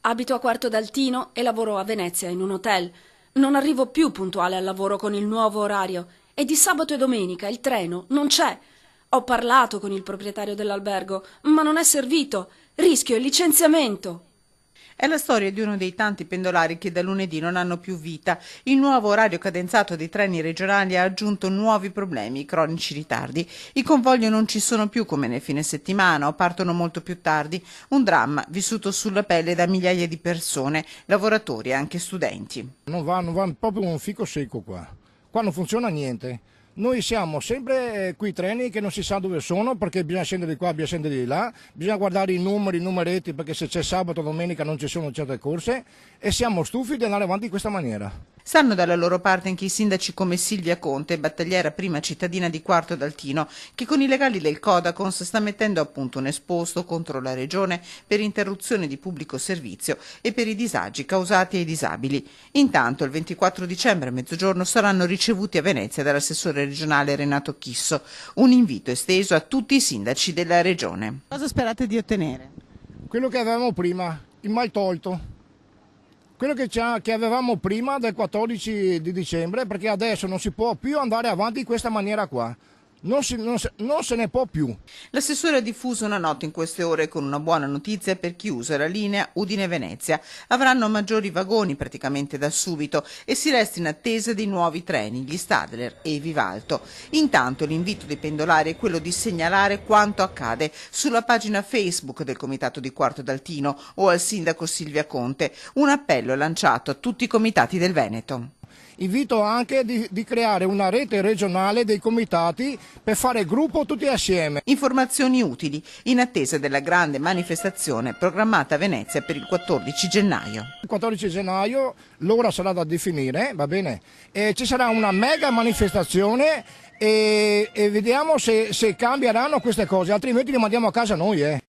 Abito a Quarto d'Altino e lavoro a Venezia in un hotel. Non arrivo più puntuale al lavoro con il nuovo orario e di sabato e domenica il treno non c'è. Ho parlato con il proprietario dell'albergo, ma non è servito. Rischio il licenziamento. È la storia di uno dei tanti pendolari che da lunedì non hanno più vita. Il nuovo orario cadenzato dei treni regionali ha aggiunto nuovi problemi, cronici ritardi. I convogli non ci sono più come nel fine settimana o partono molto più tardi. Un dramma vissuto sulla pelle da migliaia di persone, lavoratori e anche studenti. Non va proprio un fico secco qua. Qua non funziona niente. Noi siamo sempre qui treni che non si sa dove sono perché bisogna scendere di qua, bisogna scendere di là, bisogna guardare i numeri, i numeretti perché se c'è sabato o domenica non ci sono certe corse e siamo stufi di andare avanti in questa maniera. Stanno dalla loro parte anche i sindaci come Silvia Conte, battagliera prima cittadina di Quarto d'Altino, che con i legali del Codacons sta mettendo a punto un esposto contro la regione per interruzione di pubblico servizio e per i disagi causati ai disabili. Intanto il 24 dicembre a mezzogiorno saranno ricevuti a Venezia dall'assessore regionale Renato Chisso, un invito esteso a tutti i sindaci della regione. Cosa sperate di ottenere? Quello che avevamo prima, il mal tolto. Quello che avevamo prima del 14 di dicembre, perché adesso non si può più andare avanti in questa maniera qua. Non se ne può più. L'assessore ha diffuso una nota in queste ore con una buona notizia per chi usa la linea Udine-Venezia. Avranno maggiori vagoni praticamente da subito e si resta in attesa dei nuovi treni, gli Stadler e i Vivalto. Intanto l'invito dei pendolari è quello di segnalare quanto accade sulla pagina Facebook del Comitato di Quarto d'Altino o al sindaco Silvia Conte. Un appello è lanciato a tutti i comitati del Veneto. Invito anche di creare una rete regionale dei comitati per fare gruppo tutti assieme. Informazioni utili in attesa della grande manifestazione programmata a Venezia per il 14 gennaio. Il 14 gennaio l'ora sarà da definire, va bene? E ci sarà una mega manifestazione e vediamo se cambieranno queste cose, altrimenti li mandiamo a casa noi.